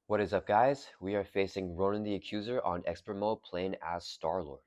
What is up, guys? We are facing Ronan the Accuser on Expert Mode, playing as Star-Lord.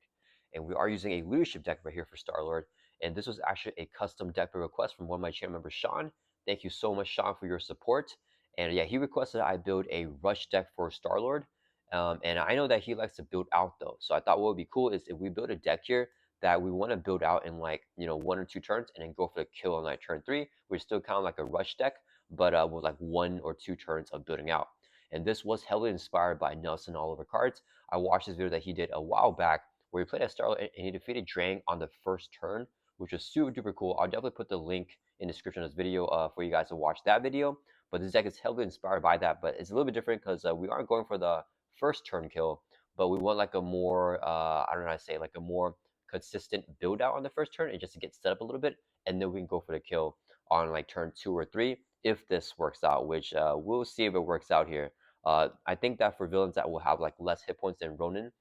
And we are using a leadership deck right here for Star-Lord. And this was actually a custom deck request from one of my channel members, Sean. Thank you so much, Sean, for your support. And yeah, he requested I build a rush deck for Star-Lord. And I know that he likes to build out, though. So I thought what would be cool is if we build a deck here that we want to build out in like, 1 or 2 turns and then go for the kill on like turn 3. We're still kind of like a rush deck, but with like 1 or 2 turns of building out. And this was heavily inspired by Nelson Oliver cards. I watched this video that he did a while back where he played as Starlord and he defeated Drang on the first turn, which was super duper cool. I'll definitely put the link in the description of this video for you guys to watch that video. But this deck is heavily inspired by that, but it's a little bit different because we aren't going for the first turn kill, but we want like a more, I don't know how to say, like a more consistent build out on the first turn and just to get set up a little bit, and then we can go for the kill on like turn 2 or 3 if this works out, which we'll see if it works out here. I think that for villains that will have like less hit points than Ronan,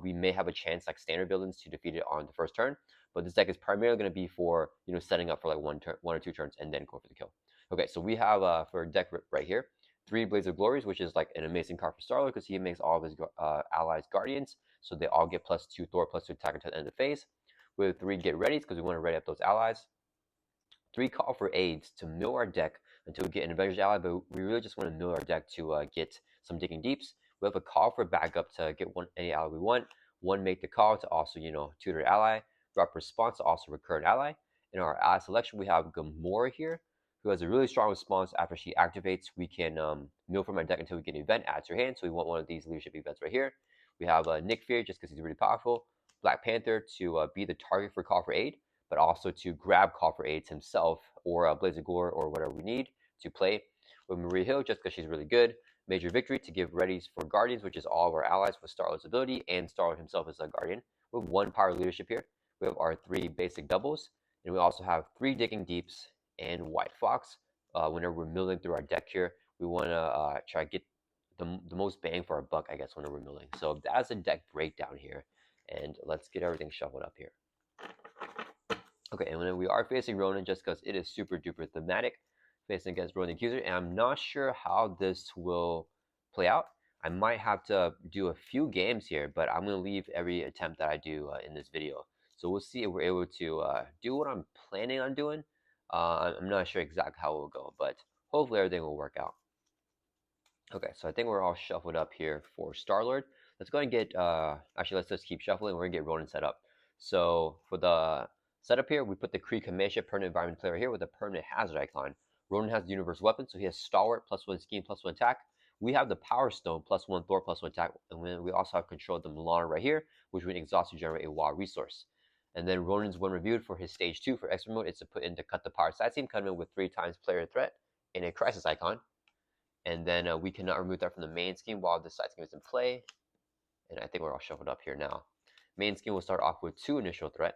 we may have a chance like standard villains to defeat it on the first turn. But this deck is primarily going to be for setting up for like one or 2 turns and then go for the kill. Okay, so we have for deck right here 3 Blades of Glories, which is like an amazing card for Starlord because he makes all of his allies guardians, so they all get +2 Thor, +2 attack until the end of the phase. With 3 Get Readies because we want to ready up those allies. 3 Call for Aids to mill our deck until we get an Avengers ally, but we really just want to mill our deck to get some Digging Deeps. We have a Call for Backup to get any ally we want. 1 Make the Call to also, tutor ally. Drop Response to also recur an ally. In our ally selection, we have Gamora here, who has a really strong response after she activates. We can mill from our deck until we get an event add to your hand, so we want one of these leadership events right here. We have Nick Fury, just because he's really powerful. Black Panther to be the target for Call for Aid, but also to grab Call for Aids himself or Blaze of Glory or whatever we need to play. With Maria Hill, just because she's really good. Major Victory to give readies for Guardians, which is all of our allies with Star-Lord's ability, and Star-Lord himself as a Guardian. With 1 Power Leadership here. We have our 3 basic doubles, and we also have 3 Digging Deeps and White Fox. Whenever we're milling through our deck here, we want to try to get the most bang for our buck, I guess, whenever we're milling. So that's a deck breakdown here, and let's get everything shuffled up here. Okay, and when we are facing Ronan, just because it is super duper thematic, facing against Ronan the Accuser, and I'm not sure how this will play out. I might have to do a few games here, but I'm going to leave every attempt that I do in this video. So we'll see if we're able to do what I'm planning on doing. I'm not sure exactly how it will go, but hopefully everything will work out. Okay, so I think we're all shuffled up here for Star-Lord. Let's go ahead and get, actually, let's just keep shuffling. We're going to get Ronan set up. So for the setup here, we put the Kree Command Ship permanent environment player here with a permanent hazard icon. Ronan has the universe weapon, so he has Stalwart, +1 scheme, +1 attack. We have the Power Stone, +1 Thor, +1 attack. And then we also have control of the Milana right here, which we can exhaust to generate a wild resource. And then Ronan's when reviewed for his stage 2 for expert mode, it's to put in to cut the power side seam, cut him with 3 times player threat and a crisis icon. And then we cannot remove that from the main scheme while this side scheme is in play. And I think we're all shuffled up here now. Main scheme will start off with 2 initial threat.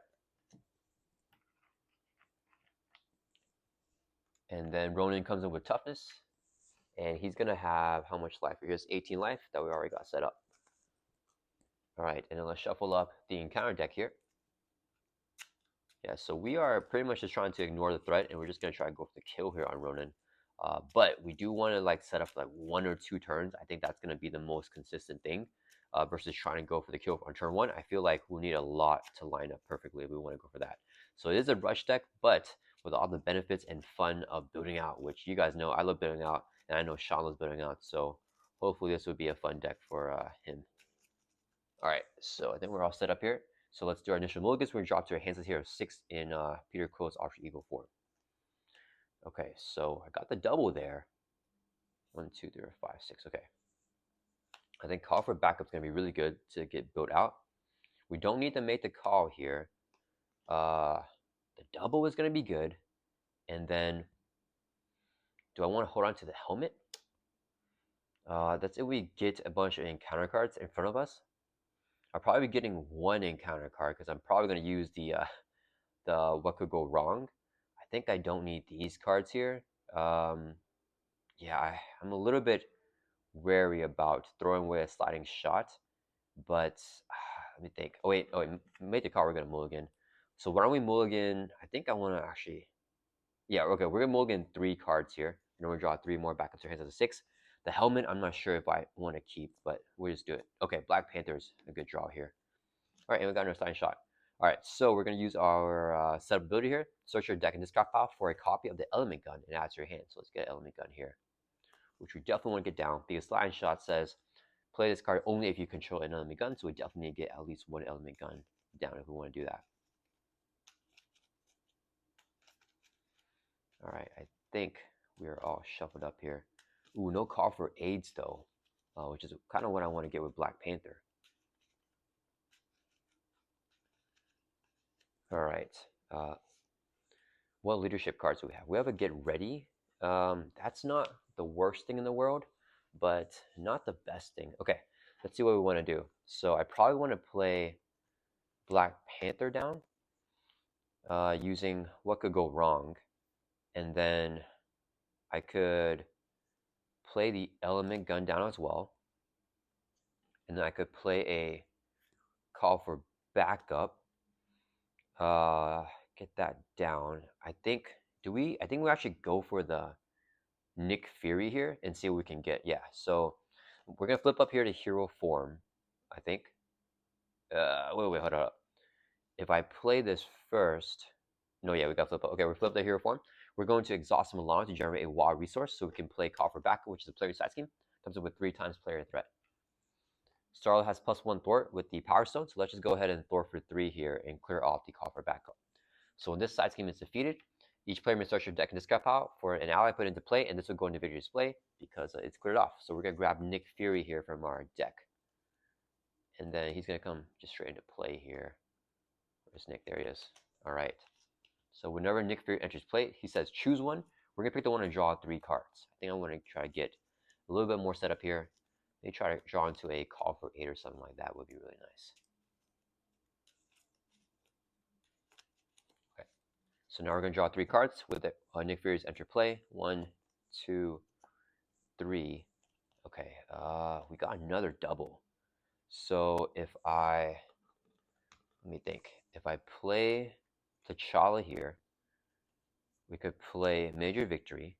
And then Ronan comes in with toughness. And he's going to have how much life? Here's 18 life that we already got set up. Alright, and then let's shuffle up the encounter deck here. Yeah, so we are pretty much just trying to ignore the threat, and we're just going to try to go for the kill here on Ronan. But we do want to like set up like 1 or 2 turns. I think that's going to be the most consistent thing versus trying to go for the kill on turn 1. I feel like we'll need a lot to line up perfectly if we want to go for that. So it is a rush deck, but with all the benefits and fun of building out, which you guys know I love building out, and I know Sean loves building out. So hopefully this would be a fun deck for him. All right, so I think we're all set up here. So let's do our initial mulligans. We're going to drop to our hands here of 6 in Peter Quill's Ultra Eagle form. Okay, so I got the double there. 1, 2, 3, 4, 5, 6. Okay. I think call for backup is going to be really good to get built out. We don't need to make the call here. The double is going to be good. And then, do I want to hold on to the helmet? That's if we get a bunch of encounter cards in front of us. I'll probably be getting 1 encounter card because I'm probably going to use the what could go wrong. I think I don't need these cards here. Yeah, I'm a little bit wary about throwing away a sliding shot, but let me think. Oh wait, make the call. We're gonna mulligan. So why don't we mulligan? I think I want to actually. Yeah, okay. We're gonna mulligan 3 cards here. And then we draw 3 more back up to your hands as a 6. The helmet, I'm not sure if I want to keep, but we'll just do it. Okay, Black Panther's a good draw here. All right, and we got another sliding shot. All right, so we're going to use our setup ability here. Search your deck and discard file for a copy of the element gun and add it to your hand. So let's get an element gun here, which we definitely want to get down because sliding shot says play this card only if you control an element gun. So we definitely need to get at least one element gun down if we want to do that. All right, I think we're all shuffled up here. Ooh, no call for aids though, which is kind of what I want to get with Black Panther. All right. What leadership cards do we have? We have a get ready. That's not the worst thing in the world, but not the best thing. Okay, let's see what we want to do. So I probably want to play Black Panther down using what could go wrong. And then I could play the element gun down as well. And then I could play a call for backup. Get that down. I think we actually go for the Nick Fury here and see what we can get. Yeah, so we're gonna flip up here to hero form, I think. Wait, hold up. If I play this first, no, yeah, we got flip up. Okay, we flip the hero form. We're going to exhaust Milan to generate a WoW resource so we can play call for backup, which is a player side scheme. Comes up with 3 times player threat. Starlord has +1 thwart with the power stone, so let's just go ahead and thwart for 3 here and clear off the call for backup. So when this side scheme is defeated, each player may search your deck and discard pile for an ally put into play, and this will go into video display because it's cleared off. So we're going to grab Nick Fury here from our deck. And then he's going to come just straight into play here. Where's Nick? There he is. All right. So whenever Nick Fury enters play, he says choose one. We're going to pick the one and draw 3 cards. I think I'm going to try to get a little bit more set up here. Maybe try to draw into a call for 8 or something like that would be really nice. Okay. So now we're going to draw 3 cards with Nick Fury's enter play. 1, 2, 3. Okay, we got another double. So if let me think. If I play T'Challa here, we could play Major Victory.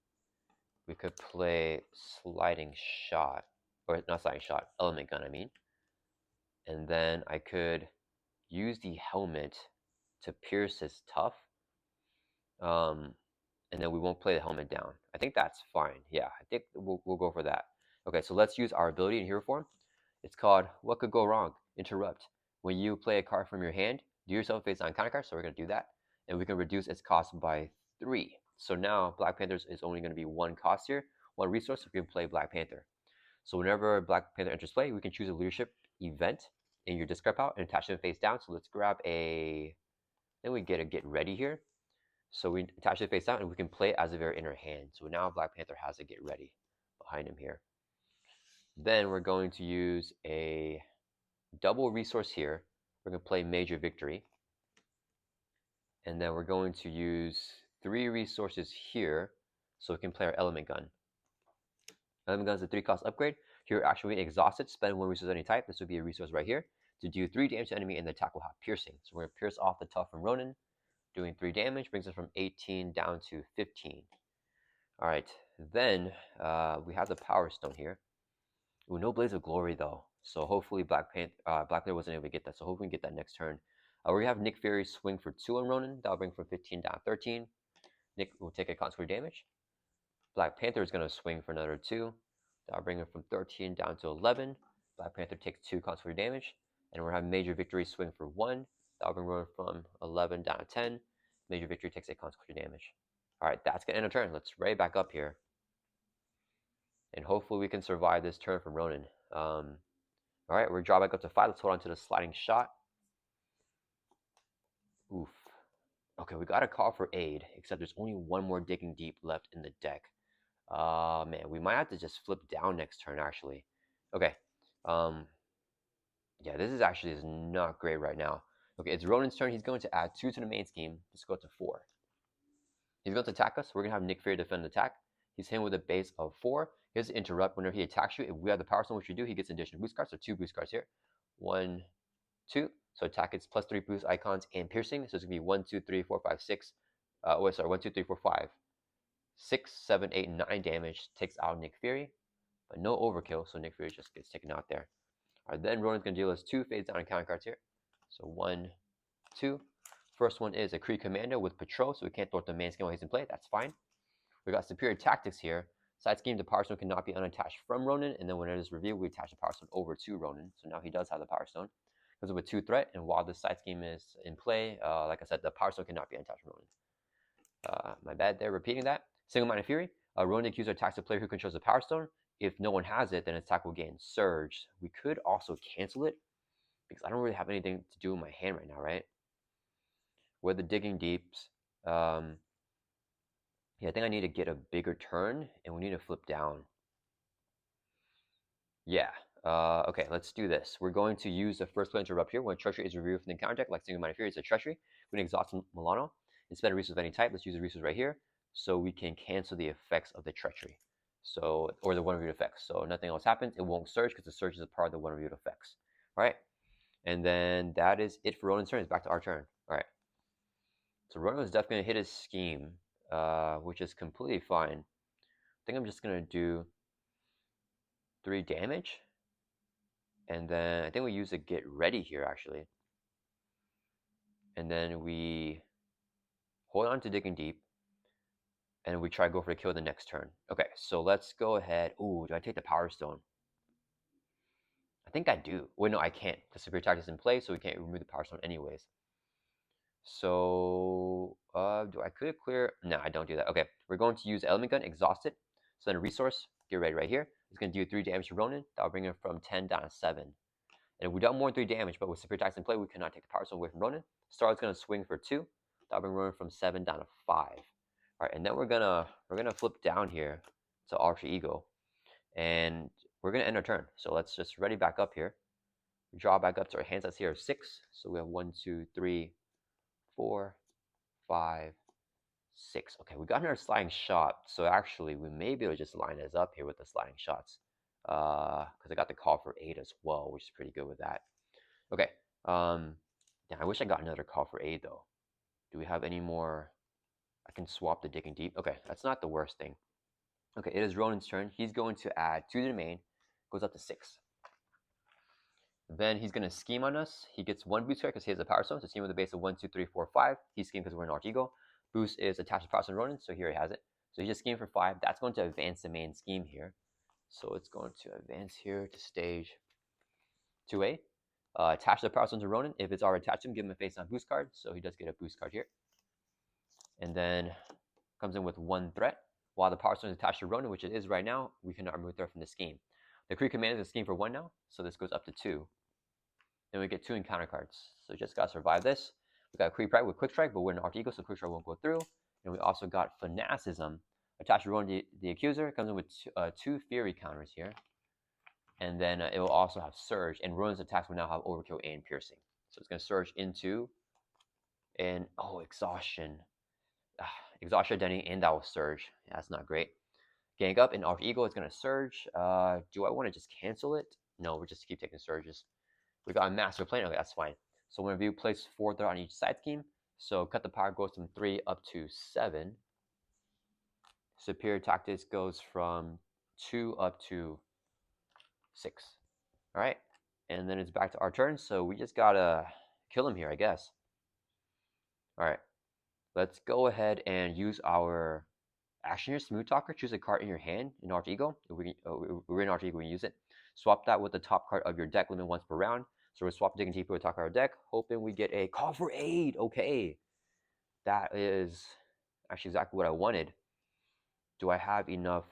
We could play Sliding Shot, or not Sliding Shot, Element Gun, I mean. And then I could use the helmet to pierce his tough. And then we won't play the helmet down. I think that's fine. Yeah, I think we'll go for that. Okay, so let's use our ability in hero form. It's called What Could Go Wrong? Interrupt. When you play a card from your hand, do yourself face on counter card, so we're going to do that. And we can reduce its cost by 3. So now Black Panther is only going to be 1 cost here, 1 resource, so we can play Black Panther. So whenever Black Panther enters play, we can choose a leadership event in your discard pile and attach it face down. So let's grab then we get a get ready here. So we attach it face down and we can play it as if they're in our hand. So now Black Panther has a get ready behind him here. Then we're going to use a double resource here. We're going to play Major Victory. And then we're going to use 3 resources here so we can play our Element Gun. Element Gun is a 3 cost upgrade. Here, actually, when exhausted, spend 1 resource of any type. This would be a resource right here to do 3 damage to enemy, and the attack will have piercing. So we're going to pierce off the tough from Ronan, doing 3 damage, brings us from 18 down to 15. All right, then we have the Power Stone here. Ooh, no Blaze of Glory though, so hopefully Black Panther wasn't able to get that. So hopefully we can get that next turn. We have Nick Fury swing for 2 on Ronan. That'll bring from 15 down to 13. Nick will take a consequence damage. Black Panther is going to swing for another 2. That'll bring him from 13 down to 11. Black Panther takes 2 consequence damage. And we're having Major Victory swing for 1. That'll bring Ronan from 11 down to 10. Major Victory takes a consequence damage. All right, that's going to end a turn. Let's ready back up here. And hopefully we can survive this turn from Ronan. All right, we're draw back up to 5. Let's hold on to the Sliding Shot. Oof. Okay, we got a call for aid, except there's only 1 more Digging Deep left in the deck. Man, we might have to just flip down next turn, actually. Okay. Yeah, this is not great right now. Okay, it's Ronan's turn. He's going to add 2 to the main scheme. Let's go to 4. He's going to attack us. We're going to have Nick Fury defend the attack. He's hitting with a base of 4. He has to interrupt whenever he attacks you. If we have the Power Stone, which we do, he gets additional boost cards. So 2 boost cards here. 1, 2. So attack gets +3 boost icons and piercing. So it's going to be 1, 2, 3, 4, 5, 6. 1, 2, 3, 4, 5. 6, 7, 8, 9 damage. Takes out Nick Fury. but no overkill, so Nick Fury just gets taken out there. All right, then Ronan's going to deal us 2 fades down encounter cards here. So 1, 2. First one is a Kree Commando with Patrol, so we can't thwart the main scheme while he's in play. That's fine. We got Superior Tactics here. Side scheme, the Power Stone cannot be unattached from Ronan, and then when it is revealed, we attach the Power Stone over to Ronan. So now he does have the Power Stone. Goes with 2 threat, and while this side scheme is in play, like I said, the Power Stone cannot be unattached from Ronan. My bad there, repeating that. Single-Minded Fury. Ronan the Accuser attacks the player who controls the Power Stone. If no one has it, then attack will gain Surge. We could also cancel it, because I don't really have anything to do in my hand right now, right? With the Digging Deeps, yeah, I think I need to get a bigger turn, and we need to flip down. Yeah, okay, let's do this. We're going to use the first play interrupt here. When Treachery is removed from the counter deck, like Single-Minded Fury, it's a Treachery. We're going to exhaust Milano. Instead of resource of any type, let's use the resource right here, so we can cancel the effects of the Treachery. So, or the one-reviewed effects. So nothing else happens. It won't surge, because the surge is a part of the one-reviewed effects. All right, and then that is it for Ronan's turn. It's back to our turn. All right, so Ronan is definitely going to hit his scheme, which is completely fine. I think I'm just going to do 3 damage. And then I think we use a Get Ready here, actually. And then we hold on to Digging Deep. And we try to go for the kill the next turn. Okay, so let's go ahead. Ooh, do I take the Power Stone? I think I do. Wait, no, I can't. The Superior Tactic is in play, so we can't remove the Power Stone anyways. So, I could clear? No, I don't do that. Okay, we're going to use Element Gun, exhaust it. So then a resource, Get Ready right here. It's going to do 3 damage to Ronan. That'll bring him from 10 down to 7. And we don't more than 3 damage, but with Superior Tactics in play, we cannot take the Power Stone away from Ronan. Star's going to swing for 2. That'll bring Ronan from 7 down to 5. All right, and then we're gonna flip down here to Alter Ego, and we're gonna end our turn. So let's just ready back up here. We draw back up to our hands. That's here 6. So we have 1, 2, 3, 4, 5, 6. Okay, we got another sliding shot. So actually, we may be able to just line this up here with the sliding shots, because I got the call for 8 as well, which is pretty good with that. Okay. Yeah, I wish I got another call for 8 though. Do we have any more? I can swap the Digging Deep. Okay, that's not the worst thing. Okay, it is Ronan's turn. He's going to add 2 to the main. Goes up to 6. Then he's going to scheme on us. He gets 1 boost card because he has a Power Stone. So scheme with a base of 1, 2, 3, 4, 5. He schemed because we're in Alter Ego. Boost is attached to Power Stone Ronan, so here he has it. So he just schemed for 5. That's going to advance the main scheme here. So it's going to advance here to stage 2A. Attach the Power Stone to Ronan. If it's already attached to him, give him a face on boost card. So he does get a boost card here. And then comes in with 1 threat. While the Power Stone is attached to Ronan, which it is right now, we cannot remove threat from the scheme. The Kree Command is a scheme for 1 now, so this goes up to 2. Then we get 2 encounter cards. So just gotta survive this. We got Kree Pride with Quick Strike, but we're in Alter Ego, so Quick Strike won't go through. And we also got Fanaticism attached to Ronan the Accuser. It comes in with 2 Fury counters here. And then it will also have Surge, and Ronan's attacks will now have Overkill and Piercing. So it's gonna surge into, and Exhaustion. Exhaustion Identity, and that will surge. Yeah, that's not great. Gang up, and Alter Ego is going to surge. Do I want to just cancel it? No, we're just keep taking surges. We got a Master Plane. Okay, that's fine. So when review, place 4 threat on each side scheme. So cut the power goes from 3 up to 7. Superior Tactics goes from 2 up to 6. All right, and then it's back to our turn. So we just gotta kill him here, I guess. All right, let's go ahead and use our action here. Smooth Talker. Choose a card in your hand in Alter Ego. We're in Alter Ego, we use it. Swap that with the top card of your deck, limit once per round. So we're swap Digging Deeper with the top card of our deck, hoping we get a call for aid. Okay, that is actually exactly what I wanted. Do I have enough?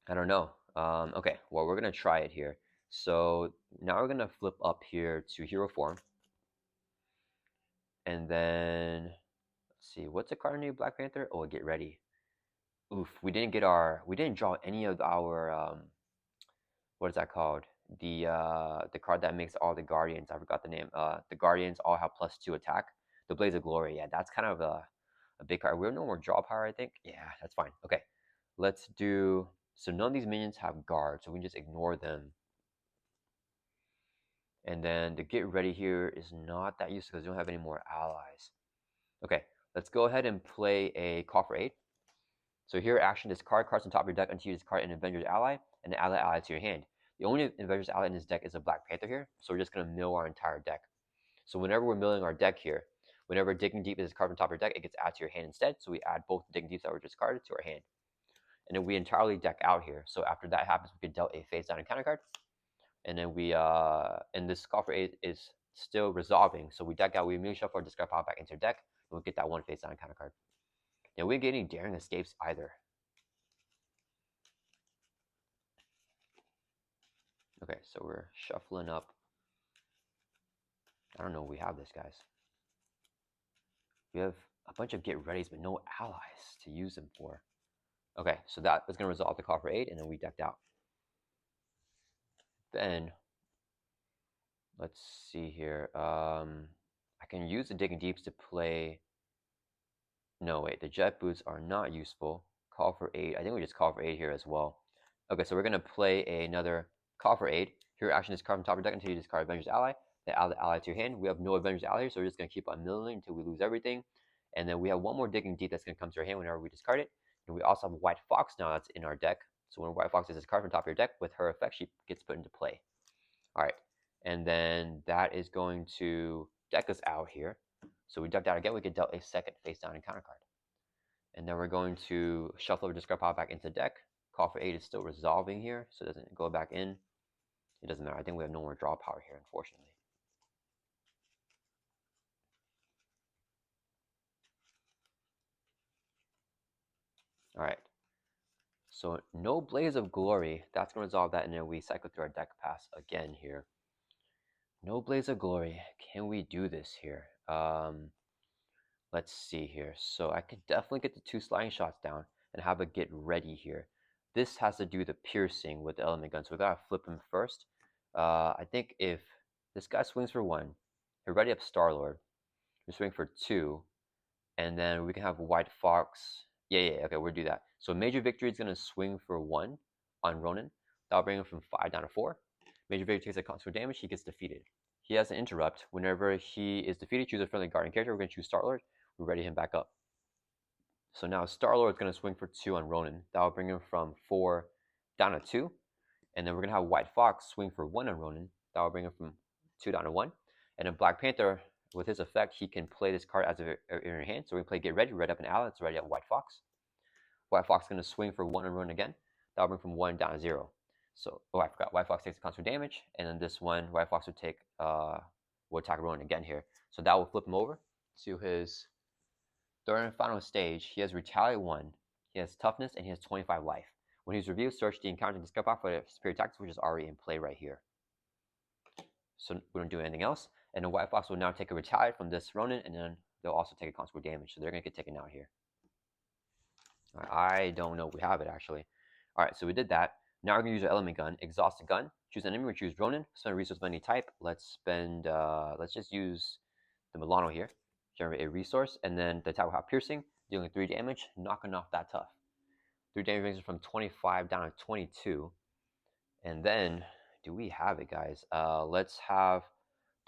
I don't know. Okay, well, we're gonna try it here. So now we're gonna flip up here to Hero Form, and then let's see, what's the card new Black Panther? Oh, Get Ready. Oof, we didn't draw any of our what is that called? The card that makes all the Guardians. I forgot the name. The Guardians all have +2 attack. The Blaze of Glory. Yeah, that's kind of a big card. We have no more draw power, I think. Yeah, that's fine. Okay, let's do. So none of these minions have guard, so we can just ignore them. And then the Get Ready here is not that useful because we don't have any more allies. Okay, let's go ahead and play a Call for Aid. So here, action, discard cards on top of your deck until you discard an Avenger's Ally and an ally to your hand. The only Avenger's Ally in this deck is a Black Panther here, so we're just going to mill our entire deck. So whenever we're milling our deck here, whenever Digging Deep is discarded on top of your deck, it gets added to your hand instead. So we add both the Digging Deeps that were discarded to our hand. And then we entirely deck out here. So after that happens, we get dealt a face down and counter card. And then we, and this call for 8 is still resolving. So we deck out, we immediately shuffle our discard pile back into our deck, and we get that one face down and counter card. And we didn't get any Daring Escapes either. Okay, so we're shuffling up. I don't know what we have this, guys. We have a bunch of get readies, but no allies to use them for. Okay, so that is going to resolve the call for 8, and then we decked out. Then, let's see here. I can use the Digging Deeps to play. No, wait, the Jet Boots are not useful. Call for 8. I think we just call for 8 here as well. Okay, so we're going to play another call for 8. Here, action is card from top of your deck until you discard Avenger's Ally. Then add the ally to your hand. We have no Avenger's Ally here, so we're just going to keep on milling until we lose everything. And then we have one more Digging Deep that's going to come to our hand whenever we discard it. And we also have a White Fox now that's in our deck. So when White Fox is discarded from top of your deck, with her effect, she gets put into play. All right, and then that is going to deck us out here. So we decked out again, we get dealt a second face down and counter card. And then we're going to shuffle our discard pile back into the deck. Call for 8 is still resolving here, so it doesn't go back in. It doesn't matter. I think we have no more draw power here, unfortunately. All right. So no Blaze of Glory. That's going to resolve that, and then we cycle through our deck pass again here. No Blaze of Glory. Can we do this here? Let's see here. So I could definitely get the 2 sliding shots down and have a get ready here. This has to do the piercing with the element gun, so we gotta flip him first. I think if this guy swings for 1, he'll ready up Star-Lord. We swing for 2, and then we can have White Fox. Yeah, okay, we'll do that. So Major Victory is gonna swing for 1 on Ronan. That'll bring him from 5 down to 4. Major Victory takes a consequential damage, he gets defeated. He has an interrupt. Whenever he is defeated, choose a friendly guardian character. We're gonna choose Star-Lord. We ready him back up. So now Star-Lord is going to swing for 2 on Ronan. That will bring him from 4 down to 2. And then we're going to have White Fox swing for 1 on Ronan. That will bring him from 2 down to 1. And then Black Panther, with his effect, he can play this card as in your hand. So we play Get Ready, ready up an ally. It's ready up White Fox. White Fox is going to swing for 1 on Ronan again. That will bring from 1 down to 0. So, oh, I forgot. White Fox takes constant damage. And then this one, White Fox would take, will attack Ronan again here. So that will flip him over to his third and final stage. He has Retaliate 1, he has Toughness, and he has 25 life. When he's revealed, search the encounter and discard pile for the Superior Tactics, which is already in play right here. So we don't do anything else. And the White Fox will now take a Retaliate from this Ronin, and then they'll also take a consequential damage. So they're going to get taken out here. All right, I don't know if we have it, actually. All right, so we did that. Now we're going to use our Element Gun. Exhaust the gun. Choose an enemy. We choose Ronin. Spend a resource of any type. Let's just use the Milano here. Generate a resource, and then the attack will have piercing, dealing 3 damage, knocking off that tough. 3 damage brings it from 25 down to 22. And then, do we have it, guys? Let's have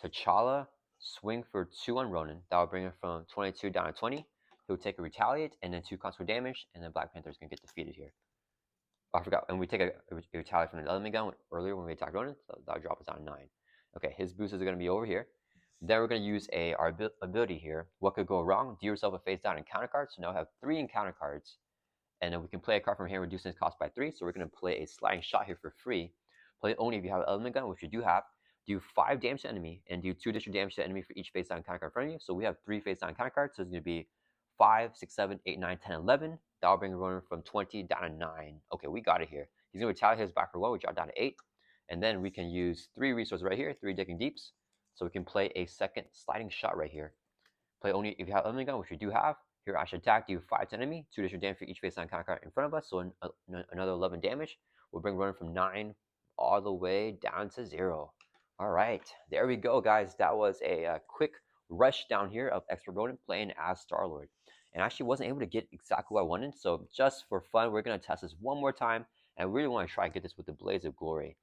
T'Challa swing for 2 on Ronan. That will bring it from 22 down to 20. He'll take a Retaliate, and then 2 consequential damage, and then Black Panther's going to get defeated here. Oh, I forgot, and we take a Retaliate from the Element Gun earlier when we attacked Ronan, so that'll drop us down to 9. Okay, his boosters are going to be over here. Then we're going to use our ability here. What could go wrong? Deal yourself a face down encounter card. So now we have 3 encounter cards. And then we can play a card from here, reducing its cost by 3. So we're going to play a sliding shot here for free. Play only if you have an element gun, which you do have. Do 5 damage to enemy, and do 2 additional damage to enemy for each face down encounter card in front of you. So we have 3 face down encounter cards. So it's going to be 5, 6, 7, 8, 9, 10, 11. That will bring a runner from 20 down to 9. Okay, we got it here. He's going to retaliate his back for 1. We drop down to 8. And then we can use 3 resources right here, 3 Digging Deeps. So we can play a second sliding shot right here. Play only if you have element gun, which you do have. Here I should attack, do 5 to enemy, 2 additional damage for each face down card in front of us. So another 11 damage. We'll bring runner from 9 all the way down to 0. All right, there we go, guys. That was a quick rush down here of Expert Ronan playing as Star-Lord. And I actually wasn't able to get exactly what I wanted. So just for fun, we're going to test this one more time. And I really want to try and get this with the Blaze of Glory.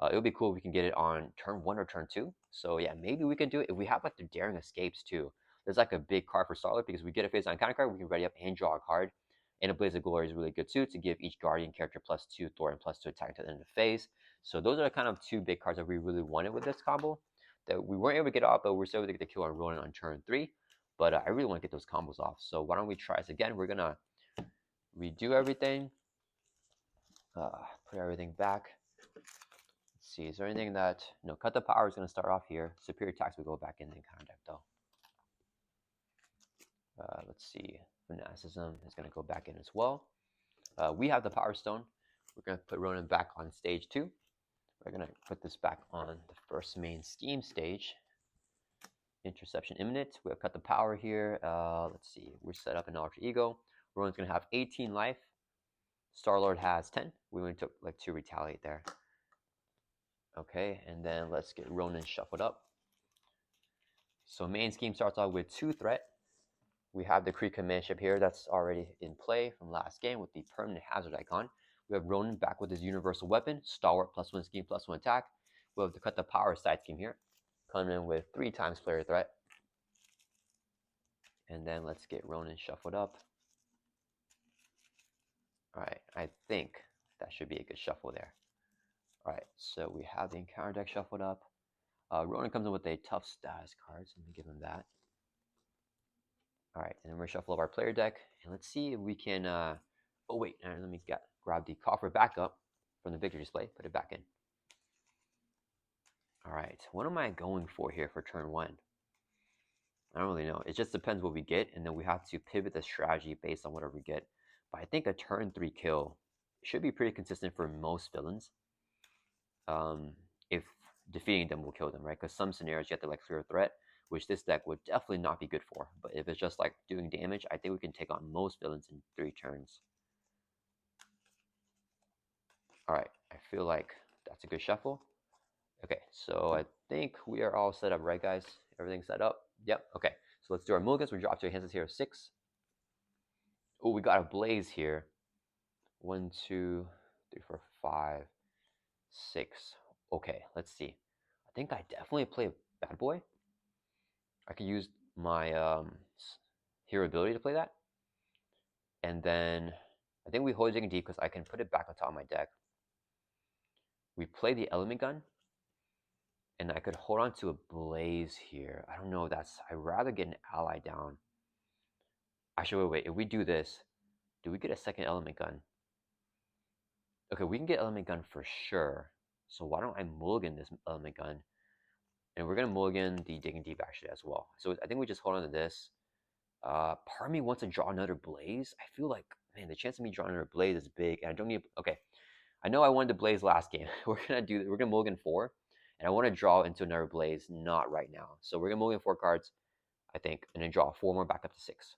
It would be cool if we can get it on turn 1 or turn 2. So yeah, maybe we can do it if we have like the Daring Escapes too. There's like a big card for Star-Lord because we get a face on counter card, we can ready up and draw a card. And a Blaze of Glory is really good too, to give each Guardian character +2 Thor and +2 attack to the end of the phase. So those are kind of two big cards that we really wanted with this combo that we weren't able to get off, but we're still able to get the kill on Ronan on turn 3. But I really want to get those combos off. So why don't we try this again? We're going to redo everything. Put everything back. Let's see, is there anything that... No, Cut the Power is going to start off here. Superior Attacks will go back in the encounter deck though. Let's see, Fanaticism is going to go back in as well. We have the Power Stone. We're going to put Ronan back on stage 2. We're going to put this back on the first main scheme stage. Interception imminent. We have Cut the Power here. Let's see, we're set up an Alter Ego. Ronan's going to have 18 life. Star-Lord has 10. We only took like 2 retaliate there. Okay, and then let's get Ronan shuffled up. So main scheme starts off with 2 threat. We have the Kree command ship here that's already in play from last game with the permanent hazard icon. We have Ronan back with his universal weapon, Stalwart +1 scheme +1 attack. We have the Cut the Power side scheme here, coming in with 3 times player threat. And then let's get Ronan shuffled up. Alright, I think that should be a good shuffle there. Alright, so we have the encounter deck shuffled up. Ronan comes in with a tough status card, so let me give him that. Alright, and then we're going to shuffle up our player deck, and let's see if we can... oh wait, let me grab the coffer back up from the victory display, put it back in. Alright, what am I going for here for turn 1? I don't really know. It just depends what we get, and then we have to pivot the strategy based on whatever we get. But I think a turn 3 kill should be pretty consistent for most villains. If defeating them will kill them, right? Because some scenarios you have to like clear a threat, which this deck would definitely not be good for. But if it's just like doing damage, I think we can take on most villains in 3 turns. Alright, I feel like that's a good shuffle. Okay, so I think we are all set up, right guys? Everything's set up? Yep, okay. So let's do our mulligans. We drop to a hands here of 6. Oh, we got a Blaze here. 1, 2, 3, 4, 5, 6. Okay, let's see. I think I definitely play Bad Boy. I could use my hero ability to play that. And then I think we hold Digging Deep because I can put it back on top of my deck. We play the Element Gun. And I could hold on to a Blaze here. I don't know, I'd rather get an ally down. Actually, wait, if we do this, do we get a second Element Gun? Okay, we can get Element Gun for sure. So why don't I mulligan this Element Gun? And we're going to mulligan the Digging Deep actually as well. So I think we just hold on to this. Part of me wants to draw another Blaze. I feel like, man, the chance of me drawing another Blaze is big. And I don't need... Okay, I know I wanted to Blaze last game. We're going to mulligan 4. And I want to draw into another Blaze, not right now. So we're going to mulligan 4 cards, I think, and then draw 4 more back up to 6.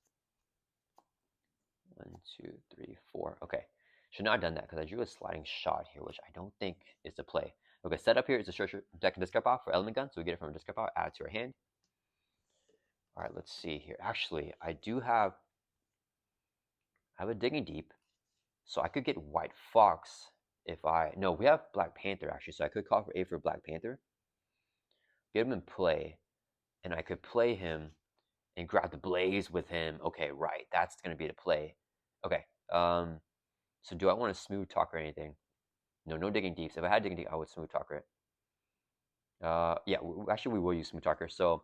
1, 2, 3, 4. Okay. Should not have done that because I drew a sliding shot here, which I don't think is the play. Okay, set up here is a structure deck and discard pile for Element Gun. So we get it from a discard pile, add it to our hand. All right, let's see here. Actually, I have a Digging Deep. So I could get White Fox if I... No, we have Black Panther actually. So I could call for A for Black Panther. Get him in play. And I could play him and grab the Blaze with him. Okay, right. That's going to be the play. Okay. So do I want to Smooth Talker or anything? No Digging Deeps. If I had Digging Deep, I would Smooth Talker it. Yeah, actually we will use Smooth Talker. So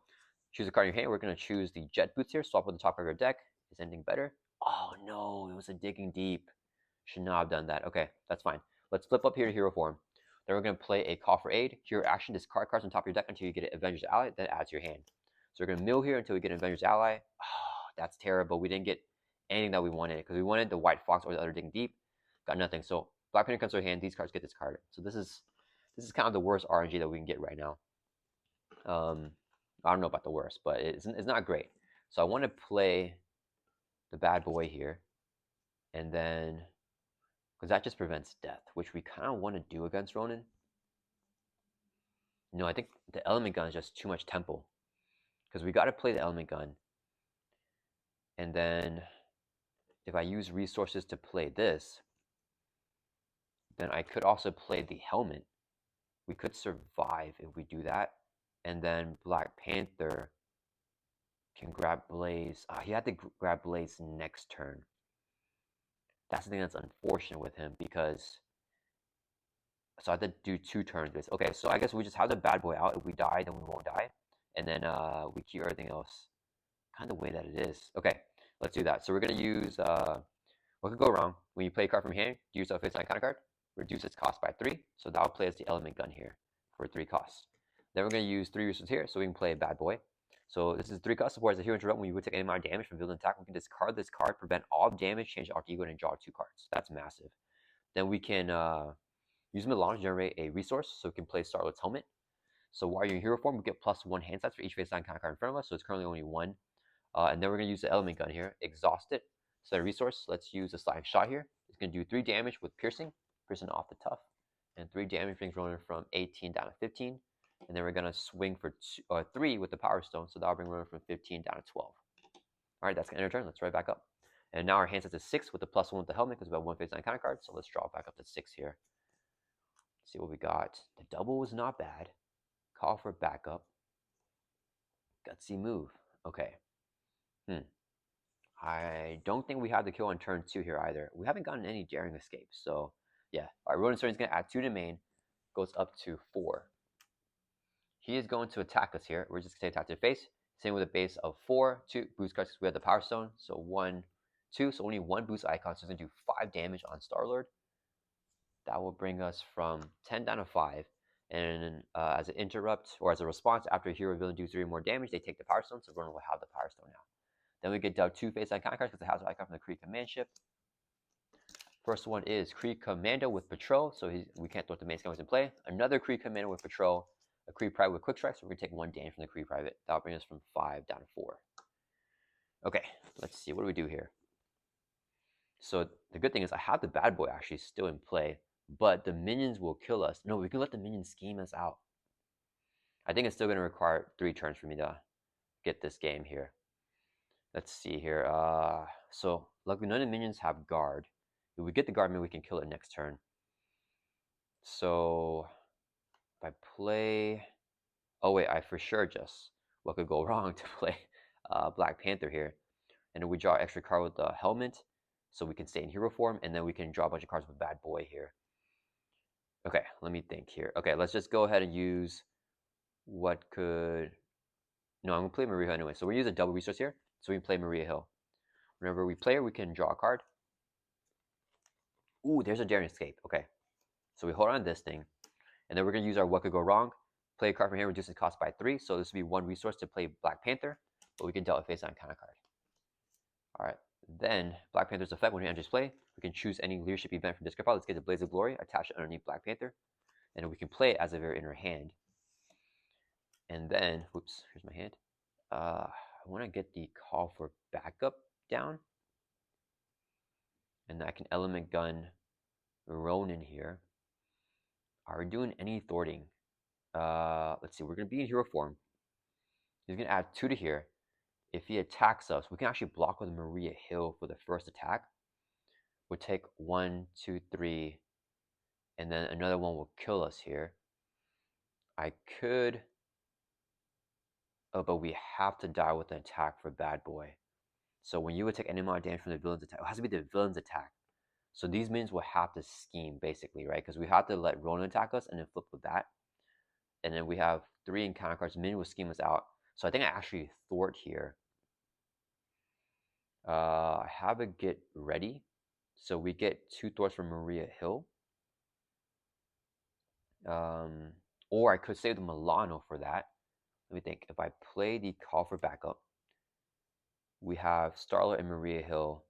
choose a card in your hand. We're going to choose the Jet Boots here. Swap with the top card of your deck. Is anything better? Oh no, it was a Digging Deep. Should not have done that. Okay, that's fine. Let's flip up here to Hero Form. Then we're going to play a Call for Aid. Hero action, discard cards on top of your deck until you get an Avengers Ally. Then add to your hand. So we're going to mill here until we get an Avengers Ally. Oh, that's terrible. We didn't get anything that we wanted because we wanted the White Fox or the other Digging Deep. Got nothing. So Black Panther comes to our hand. These cards get discarded. So this is kind of the worst RNG that we can get right now. I don't know about the worst, but it's not great. So I want to play the Bad Boy here, and then because that just prevents death, which we kind of want to do against Ronan. No, I think the Element Gun is just too much tempo because we got to play the Element Gun, and then if I use resources to play this, then I could also play the Helmet. We could survive if we do that, and then Black Panther can grab Blaze. He had to grab Blaze next turn. That's the thing that's unfortunate with him because so I have to do 2 turns this. Okay, so I guess we just have the bad boy out. If we die, then we won't die. And then we keep everything else kind of the way that it is. Okay, let's do that. So we're gonna use what could go wrong? When you play a card from hand, do yourself face line counter card, reduce its cost by 3. So that'll play as the element gun here for 3 costs. Then we're gonna use 3 resources here, so we can play a bad boy. So this is 3 cost support as a hero interrupt. When you would take any amount of damage from villain attack, we can discard this card, prevent all damage, change alter ego, and draw 2 cards. That's massive. Then we can use Milan to generate a resource, so we can play Starlet's Helmet. So while you're in hero form, we get +1 hand size for each face line counter card in front of us. So it's currently only 1. And then we're going to use the element gun here, exhaust it. So a resource, let's use a sliding shot here. It's going to do 3 damage with piercing off the tough, and 3 damage brings Ronan from 18 down to 15. And then we're going to swing for 3 with the Power Stone, so that'll bring Ronan from 15 down to 12. All right, that's going to end our turn. Let's right back up. And now our hand sets to 6 with the +1 with the helmet because we have 1 face 9 counter card. So let's draw back up to 6 here. Let's see what we got. The double was not bad. Call for backup. Gutsy move. Okay. I don't think we have the kill on turn 2 here either. We haven't gotten any daring escapes. So yeah. All right, Ronan is going to add 2 to main. Goes up to 4. He is going to attack us here. We're just going to attack to the face. Same with a base of 4, 2 boost cards because we have the Power Stone. So 1, 2. So only 1 boost icon. So it's going to do 5 damage on Star-Lord. That will bring us from 10 down to 5. And as an interrupt or as a response, after a hero or villain do 3 or more damage, they take the Power Stone. So Ronan will have the Power Stone now. Then we get dealt 2 face icon cards because it has an icon from the Kree command ship. First one is Kree Commando with Patrol, so we can't throw the main skins in play. Another Kree Commando with Patrol, a Kree Private with Quick Strike, so we're going to take 1 damage from the Kree Private. That'll bring us from 5 down to 4. Okay, let's see. What do we do here? So the good thing is I have the bad boy actually still in play, but the minions will kill us. No, we can let the minions scheme us out. I think it's still going to require 3 turns for me to get this game here. Let's see here. So luckily none of the minions have guard. If we get the guard, maybe we can kill it next turn. So if I play, oh wait, I for sure just what could go wrong to play Black Panther here, and then we draw extra card with the helmet, so we can stay in hero form, and then we can draw a bunch of cards with Bad Boy here. Okay, let me think here. Okay, let's just go ahead and use what could. No, I'm gonna play Maria Hill anyway. So we're using a double resource here, so we can play Maria Hill. Whenever we play her, we can draw a card. Ooh, there's a daring escape. Okay, so we hold on to this thing, and then we're gonna use our what could go wrong. Play a card from here, reduces cost by 3. So this would be 1 resource to play Black Panther, but we can deal with face on kind of card. All right, then Black Panther's effect when he enters play, we can choose any leadership event from discard pile. Let's get the Blaze of Glory attached underneath Black Panther, and then we can play it as a very inner hand. And then, whoops, here's my hand. I want to get the call for backup down, and I can element gun Ronan here. Are we doing any thwarting? Let's see, we're going to be in hero form. He's going to add 2 to here. If he attacks us, we can actually block with Maria Hill for the first attack. We'll take 1, 2, 3, and then another one will kill us here. I could, oh, but we have to die with an attack for Bad Boy. So when you attack any amount of damage from the villain's attack, it has to be the villain's attack. So these minions will have to scheme, basically, right? Because we have to let Ronan attack us and then flip with that. And then we have 3 encounter cards. Minion will scheme us out. So I think I actually thwart here. I have a get ready. So we get 2 thwarts from Maria Hill. Or I could save the Milano for that. Let me think. If I play the call for backup, we have Starlet and Maria Hill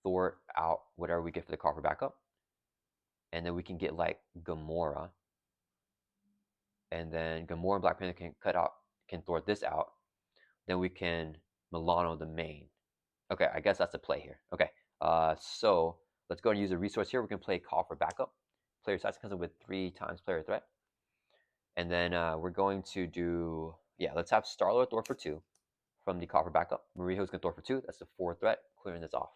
thwart out whatever we get for the call for backup. And then we can get like Gamora. And then Gamora and Black Panther can thwart this out. Then we can Milano the main. Okay, I guess that's the play here. Okay, so let's go and use a resource here. We can play call for backup. Player size comes in with 3 times player threat. And then we're going to do, yeah, let's have Star-Lord thwart for 2 from the call for backup. Maria Hill's going to thwart for 2. That's the 4 threat, clearing this off.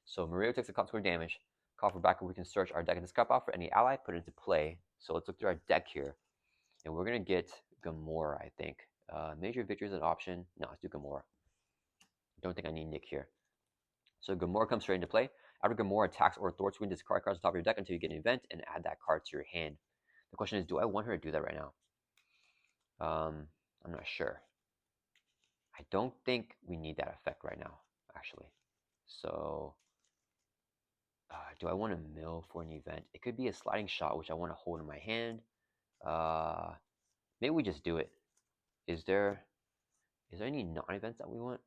So Maria takes a consequent damage. Call for backup, we can search our deck in this card pile for any ally, put it into play. So let's look through our deck here. And we're going to get Gamora, I think. Major Victory is an option. No, let's do Gamora. Don't think I need Nick here. So Gamora comes straight into play. After Gamora attacks or thwarts, you can discard cards on top of your deck until you get an event and add that card to your hand. The question is, do I want her to do that right now? I'm not sure. I don't think we need that effect right now, actually. So, do I want to mill for an event? It could be a sliding shot, which I want to hold in my hand. Maybe we just do it. Is there any non-events that we want?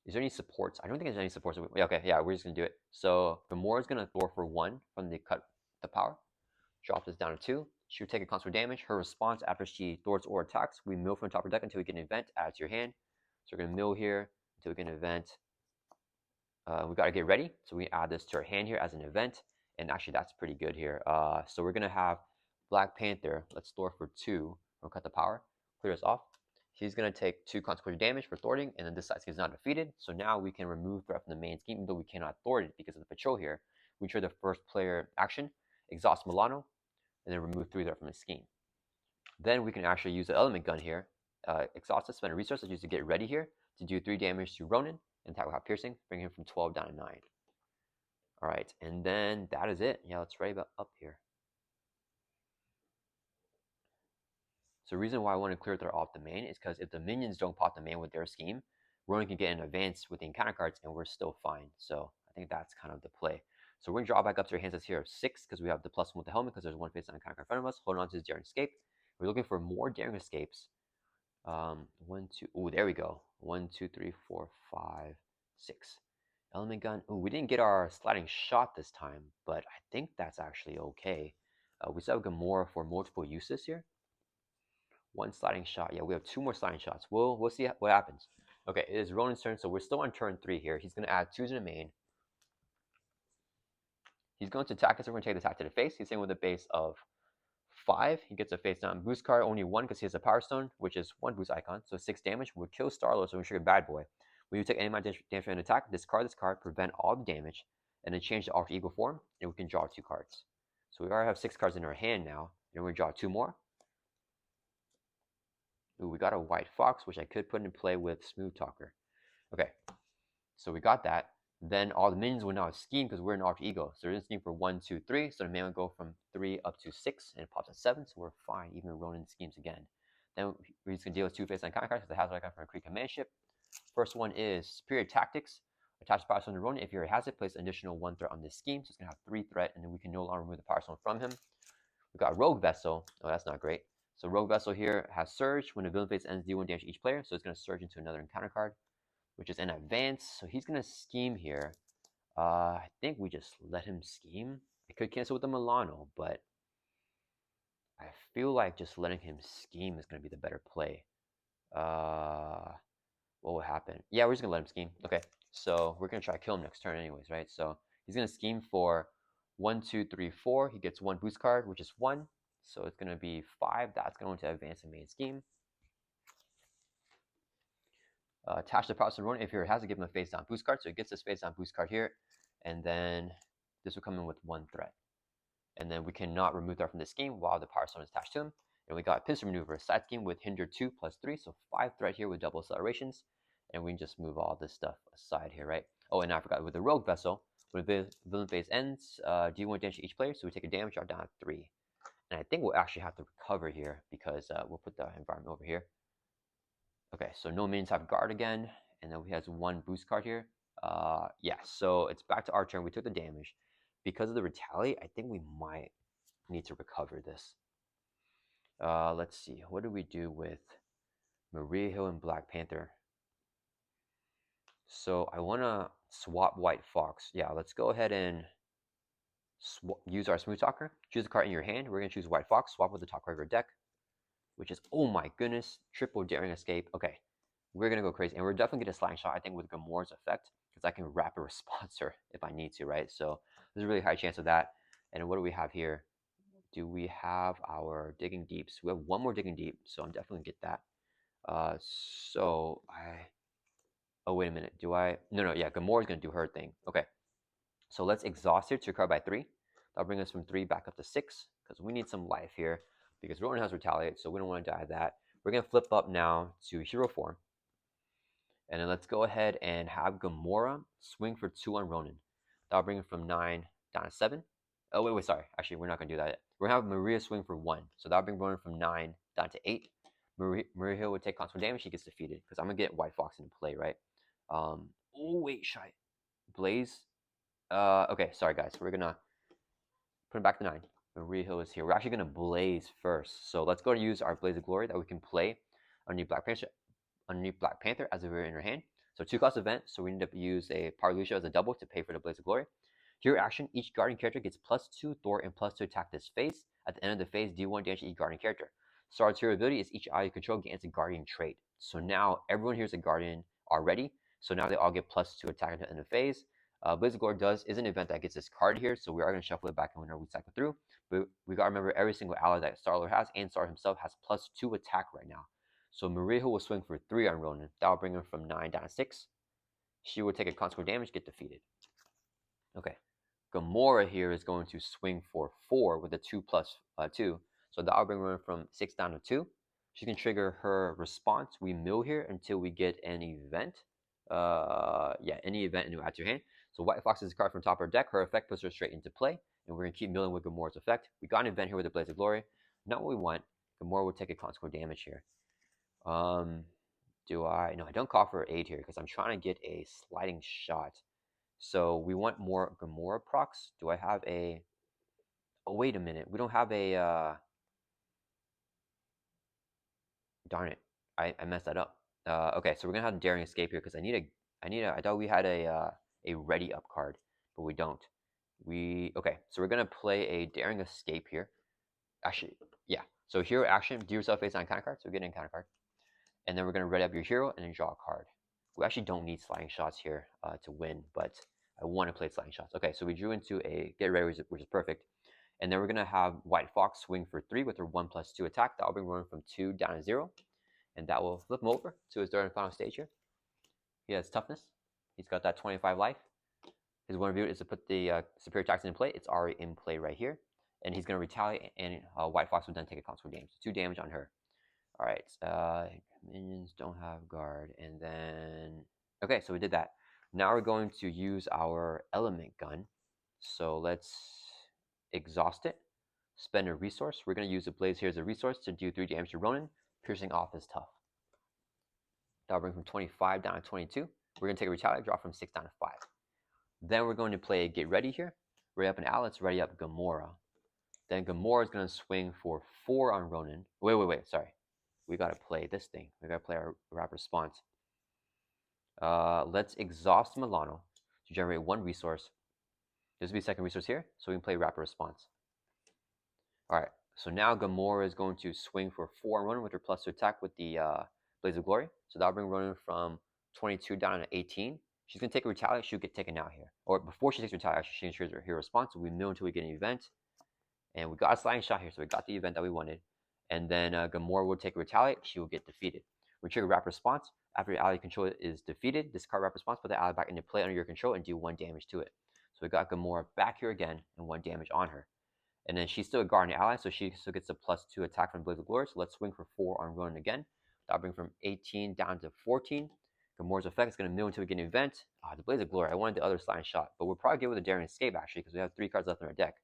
Is there any supports? I don't think there's any supports. Yeah, okay, yeah, we're just gonna do it. So Gamora's gonna throw for 1 from the cut the power. Drop this down to 2. She'll take a constant damage. Her response after she thwarts or attacks, we mill from the top of the deck until we get an event. Add it to your hand. So we're gonna mill here until we get an event. We gotta get ready. So we add this to our hand here as an event. And actually, that's pretty good here. So we're gonna have Black Panther. Let's store for 2. We'll cut the power. Clear this off. He's going to take 2 consequential damage for thwarting, and then this side is not defeated. So now we can remove threat from the main scheme, even though we cannot thwart it because of the patrol here. We trigger the first player action, exhaust Milano, and then remove 3 threat from the scheme. Then we can actually use the element gun here. Exhaust it, spend a resource that's used to get ready here to do 3 damage to Ronan and attack without piercing, bring him from 12 down to 9. All right, and then that is it. Yeah, let's write up here. So the reason why I want to clear threat off the main is because if the minions don't pop the main with their scheme, Ronan can get an advance with the encounter cards and we're still fine. So I think that's kind of the play. So we're going to draw back up to our hands that's here of 6 because we have the +1 with the helmet because there's 1 face on encounter card in front of us. Hold on to this daring escape. We're looking for more daring escapes. 1, 2, oh, there we go. 1, 2, 3, 4, 5, 6. Element gun. Oh, we didn't get our sliding shot this time, but I think that's actually okay. We still have Gamora for multiple uses here. 1 sliding shot. Yeah, we have 2 more sliding shots. We'll see what happens. Okay, it is Ronan's turn, so we're still on turn 3 here. He's going to add 2s in the main. He's going to attack us. We're going to take the attack to the face. He's saying with a base of 5. He gets a face down boost card, only 1 because he has a Power Stone, which is 1 boost icon. So 6 damage. We'll kill Star-Lord, so we trigger Bad Boy. When you take any amount of damage from an attack, discard this card, prevent all the damage, and then change the alter ego form, and we can draw 2 cards. So we already have 6 cards in our hand now, and we're going to draw 2 more. Ooh, we got a White Fox, which I could put in play with Smooth Talker. Okay, so we got that. Then all the minions will now scheme because we're in alter ego. So we're going to scheme for 1, 2, 3. So the man will go from 3 up to 6, and it pops at 7. So we're fine, even if Ronan schemes again. Then we're just going to deal with 2 face on counter cards because it has what I got from a Kree command ship. First one is Superior Tactics. Attach the Power Stone to Ronan. If he already has it, place an additional 1 threat on this scheme. So it's going to have 3 threat, and then we can no longer remove the Power Stone from him. We got Rogue Vessel. Oh, that's not great. So Rogue Vessel here has Surge. When the villain phase ends, deal 1 damage to each player. So it's going to surge into another encounter card, which is an advance. So he's going to scheme here. I think we just let him scheme. I could cancel with the Milano, but I feel like just letting him scheme is going to be the better play. What will happen? Yeah, we're just going to let him scheme. Okay, so we're going to try to kill him next turn anyways, right? So he's going to scheme for 1, 2, 3, 4. He gets 1 boost card, which is 1. So it's going to be 5. That's going to advance the main scheme. Attach the Power Stone Ronan. If he has to give him a face down boost card, so he gets this face down boost card here, and then this will come in with 1 threat. And then we cannot remove threat from the scheme while the Power Stone is attached to him. And we got Pincer Maneuver, side scheme with Hinder 2 plus 3, so 5 threat here with double accelerations. And we can just move all this stuff aside here, right? Oh, and I forgot with the Rogue Vessel, when the villain phase ends, do you want damage to each player? So we take a damage, drop down to 3. And I think we'll actually have to recover here because we'll put the environment over here. Okay, so no minions have guard again, and then we have 1 boost card here. Yeah, so it's back to our turn. We took the damage. Because of the retaliate, I think we might need to recover this. Let's see. What do we do with Maria Hill and Black Panther? So I want to swap White Fox. Yeah, let's go ahead and use our Smooth Talker. Choose a card in your hand. We're going to choose White Fox. Swap with the top card of your deck, which is, oh my goodness, triple daring escape. Okay, we're going to go crazy. And we're definitely going to sliding shot, I think, with Gamora's effect because I can rapid response her if I need to, right? So there's a really high chance of that. And what do we have here? Do we have our Digging Deeps? We have 1 more Digging Deep, so I'm definitely going to get that. Oh, wait a minute. Do I? No, yeah, Gamora's going to do her thing. Okay, so let's exhaust here to card by 3. That'll bring us from 3 back up to 6 because we need some life here because Ronan has Retaliate, so we don't want to die of that. We're going to flip up now to Hero form. And then let's go ahead and have Gamora swing for 2 on Ronan. That'll bring him from 9 down to 7. Oh, wait, sorry. Actually, we're not going to do that yet. We're going to have Maria swing for 1. So that'll bring Ronan from 9 down to 8. Maria Hill would take constant damage. She gets defeated because I'm going to get White Fox into play, right? Oh, wait, shy. Blaze. Okay, sorry, guys. We're going to put him back to 9. Maria Hill is here. We're actually going to Blaze first. So let's go and use our Blaze of Glory that we can play underneath Black Panther as if we were in her hand. So 2-cost event, so we need to use a Power Lucia as a double to pay for the Blaze of Glory. Hero action, each guardian character gets +2 Thor and +2 attack this phase. At the end of the phase, deal 1 damage to each guardian character. Star's hero ability is each ally you control gains a guardian trait. So now everyone here is a guardian already. So now they all get +2 attack at the end of the phase. Blaze of Glory is an event that gets this card here, so we are going to shuffle it back and whenever we cycle through. But we got to remember every single ally that Star-Lord has and Star himself has +2 attack right now. So Maria will swing for 3 on Ronan. That will bring him from 9 down to 6. She will take a consequent damage, get defeated. Okay. Gamora here is going to swing for 4 with a 2+2. So that will bring Ronan from 6 down to 2. She can trigger her response. We mill here until we get an event. Any event and you add to your hand. So White Fox is a card from top of her deck. Her effect puts her straight into play. And we're going to keep milling with Gamora's effect. We got an event here with the Blaze of Glory. Not what we want. Gamora will take a consequent damage here. No, I don't call for 8 here because I'm trying to get a sliding shot. So we want more Gamora procs. Do I have a... Oh, wait a minute. We don't have a... Darn it. I messed that up. Okay, so we're going to have Daring Escape here because I thought we had a Ready Up card, but we don't. Okay, so we're going to play a Daring Escape here. Actually, yeah. So hero action, do yourself face on counter card. So we get an encounter card. And then we're going to ready up your hero and then draw a card. We actually don't need sliding shots here to win, but I want to play sliding shots. Okay, so we drew into a get ready, which is perfect. And then we're going to have White Fox swing for 3 with her 1+2 attack. That will bring Ronan from 2 down to 0. And that will flip him over to his third and final stage here. He has toughness. He's got that 25 life. His one review is to put the superior attacks in play. It's already in play right here. And he's going to retaliate, and White Fox will then take a consequent damage. 2 damage on her. All right, minions don't have guard, and then okay, so we did that. Now we're going to use our element gun. So let's exhaust it, spend a resource. We're going to use the blaze here as a resource to do 3 damage to Ronan. Piercing off is tough. That'll bring from 25 down to 22. We're going to take a retaliate, drop from 6 down to 5. Then we're going to play a get ready here. Ready up an ally, let's ready up Gamora. Then Gamora is going to swing for 4 on Ronan. Wait, sorry. We got to play this thing. We got to play our rapid response. Let's exhaust Milano to generate 1 resource. This will be second resource here, so we can play rapid response. All right, so now Gamora is going to swing for 4 on Ronan with her +2 attack with the Blaze of Glory. So that'll bring Ronan from 22 down to 18. She's going to take a retaliate. She'll get taken out here. Or before she takes retaliate, she ensures her hero response. So we mill until we get an event. And we got a sliding shot here, so we got the event that we wanted. And then Gamora will take a retaliate. She will get defeated. We trigger rapid response. After your ally control is defeated, discard rapid response, put the ally back into play under your control, and do 1 damage to it. So we got Gamora back here again, and 1 damage on her. And then she's still a guardian ally, so she still gets a +2 attack from Blaze of Glory. So let's swing for 4 on Ronan again. That'll bring from 18 down to 14. Gamora's effect is going to mill until we get an event. The Blaze of Glory. I wanted the other sliding shot, but we'll probably get with a Daring Escape actually, because we have 3 cards left in our deck.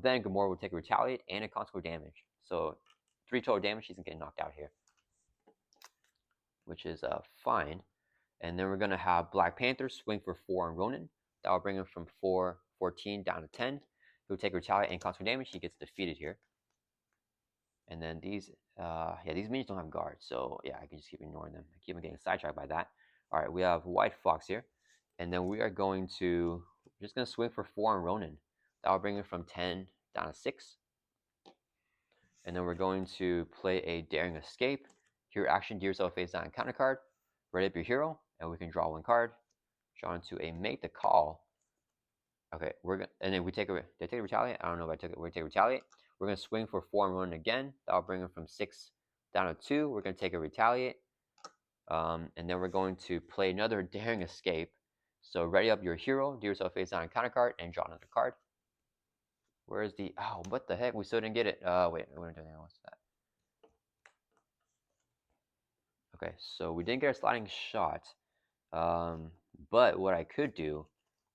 Then Gamora will take a retaliate and a consequent damage. So 3 total damage. She's getting knocked out here, which is fine. And then we're going to have Black Panther swing for 4 on Ronan. That will bring him from 14 down to 10. He'll take retaliate and consequent damage. He gets defeated here. And then these minions don't have guards, so yeah, I can just keep ignoring them. I keep on getting sidetracked by that. All right, we have White Fox here, and then we are going to just gonna swing for 4 on Ronan. That will bring him from 10 down to 6. And then we're going to play a Daring Escape. Hero action, do yourself face down counter card. Ready up your hero, and we can draw 1 card. Draw into a Make the Call. Okay, and then we take a. Did I take a retaliate? I don't know if I took it. We're gonna take a retaliate. We're gonna swing for 4 on Ronan again. That'll bring him from 6 down to 2. We're gonna take a retaliate, and then we're going to play another Daring Escape. So ready up your hero, do yourself face down counter card, and draw another card. Where's the? Oh, what the heck? We still didn't get it. Wait, we didn't do anything else. Okay, so we didn't get a sliding shot. But what I could do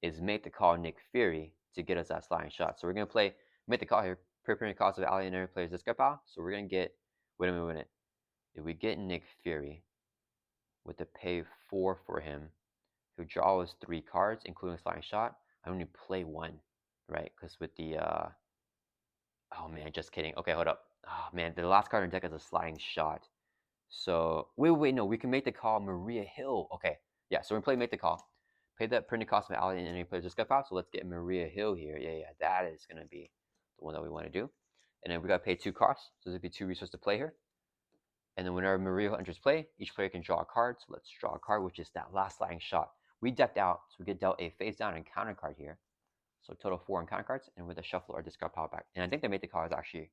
is make the call Nick Fury to get us that sliding shot. So we're going to play make the call here. Preparing cost of alienated players discard pile. So we're going to get, wait a minute. If we get Nick Fury with the pay 4 for him, he'll draw us 3 cards, including sliding shot. I only play 1, right? Because with the, oh man, just kidding. Okay, hold up. Oh man, the last card in the deck is a sliding shot. So, wait, no, we can make the call Maria Hill. Okay, yeah, so we're going to play make the call. Pay that printing cost of ally and any players just got out. So let's get Maria Hill here. Yeah, that is going to be the one that we want to do. And then we got to pay 2 costs. So there'll be 2 resources to play here. And then whenever Maria Hill enters play, each player can draw a card. So let's draw a card, which is that last sliding shot. We decked out, so we get dealt a face down and counter card here. So total 4 on counter cards, and with a shuffle or discard power back. And I think they made the card actually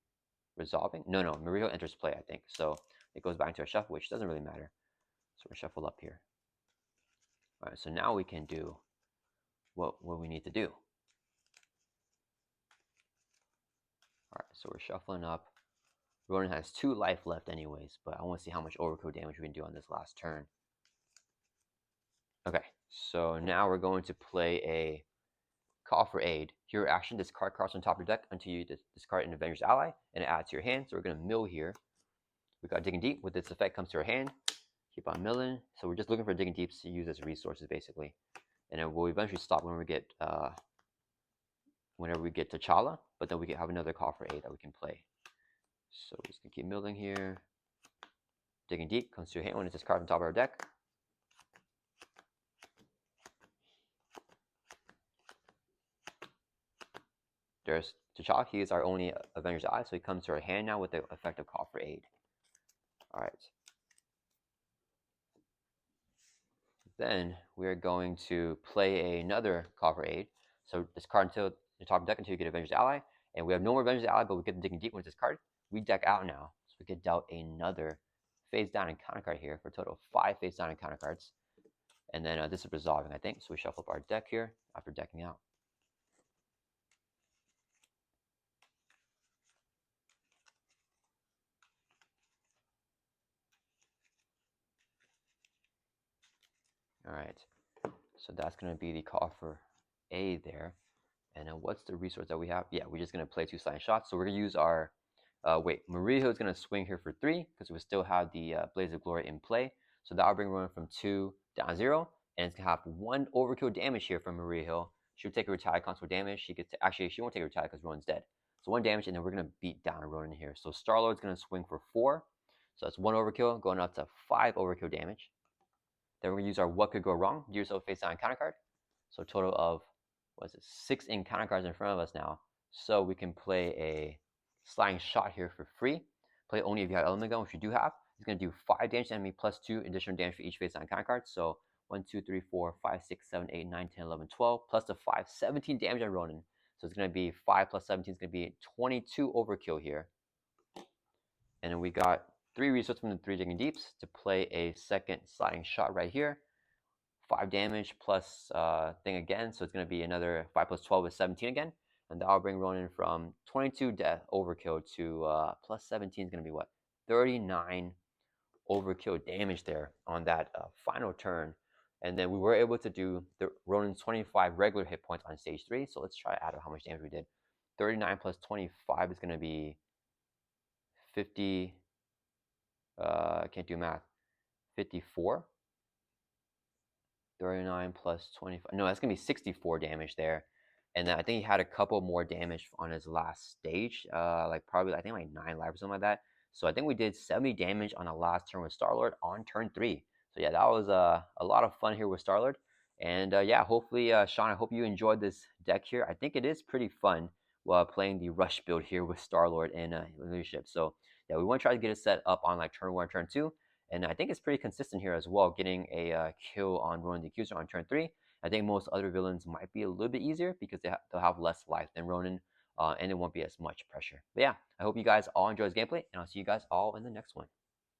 resolving. No, Maria Hill enters play, I think. So it goes back into a shuffle, which doesn't really matter. So we're shuffle up here. All right, so now we can do what we need to do. All right, so we're shuffling up. Ronan has 2 life left anyways, but I want to see how much overkill damage we can do on this last turn. Okay, so now we're going to play a call for aid. Hero action, discard cards on top of your deck until you discard an Avenger's ally and add to your hand. So we're going to mill here. We got Digging Deep. With this effect comes to our hand. Keep on milling. So we're just looking for Digging Deeps to use as resources basically. And then we'll eventually stop when we get whenever we get T'Challa, but then we can have another call for aid that we can play. So we're just gonna keep milling here. Digging Deep comes to your hand when it's discarded on top of our deck. There's T'Challa. He is our only Avenger's Eye, so he comes to our hand now with the effective call for aid. All right. Then we're going to play another call for aid. So discard until the top of the deck until you get Avenger's Ally. And we have no more Avenger's Ally, but we get the Digging Deep when it's discarded. We deck out now. So we get dealt another phase down and counter card here for a total of 5 phase down and counter cards. And then this is resolving, I think. So we shuffle up our deck here after decking out. All right. So that's going to be the call for aid there. And then what's the resource that we have? Yeah, we're just going to play 2 sliding shots. So we're going to use our, Maria Hill is going to swing here for 3 because we still have the Blaze of Glory in play. So that'll bring Ronan from 2 down to 0. And it's going to have 1 overkill damage here from Maria Hill. She'll take a retaliate console damage. She gets actually, she won't take a retaliate because Ronan's dead. So 1 damage, and then we're going to beat down Ronan here. So Star-Lord's going to swing for 4. So that's 1 overkill, going up to 5 overkill damage. Then we're going to use our What Could Go Wrong, do yourself face down counter card. So a total of, what is it, 6 in counter cards in front of us now. So we can play a sliding shot here for free. Play only if you have element gun, which you do have. It's going to do 5 damage to enemy plus 2 additional damage for each face down counter card. So 1, 2, 3, 4, 5, 6, 7, 8, 9, 10, 11, 12, plus the 5, 17 damage on Ronan. So it's going to be 5 plus 17 is going to be 22 overkill here. And then we got 3 resources from the 3 Digging Deeps to play a second sliding shot right here. 5 damage plus thing again, so it's going to be another 5 plus 12 is 17 again. And that'll bring Ronan from 22 death overkill to plus 17 is going to be what? 39 overkill damage there on that final turn. And then we were able to do the Ronan's 25 regular hit points on stage 3. So let's try to add up how much damage we did. 39 plus 25 is going to be 50. I can't do math. 54. 39 plus 25. No, that's going to be 64 damage there. And then I think he had a couple more damage on his last stage. Like probably, I think like 9 lives or something like that. So I think we did 70 damage on the last turn with Star-Lord on turn 3. So yeah, that was a lot of fun here with Star-Lord. And yeah, hopefully, Sean, I hope you enjoyed this deck here. I think it is pretty fun while playing the rush build here with Star-Lord and leadership. So yeah, we want to try to get it set up on like turn 1, turn 2. And I think it's pretty consistent here as well, getting a kill on Ronan the Accuser on turn 3. I think most other villains might be a little bit easier because they'll have less life than Ronan, and it won't be as much pressure. But yeah, I hope you guys all enjoy this gameplay, and I'll see you guys all in the next one.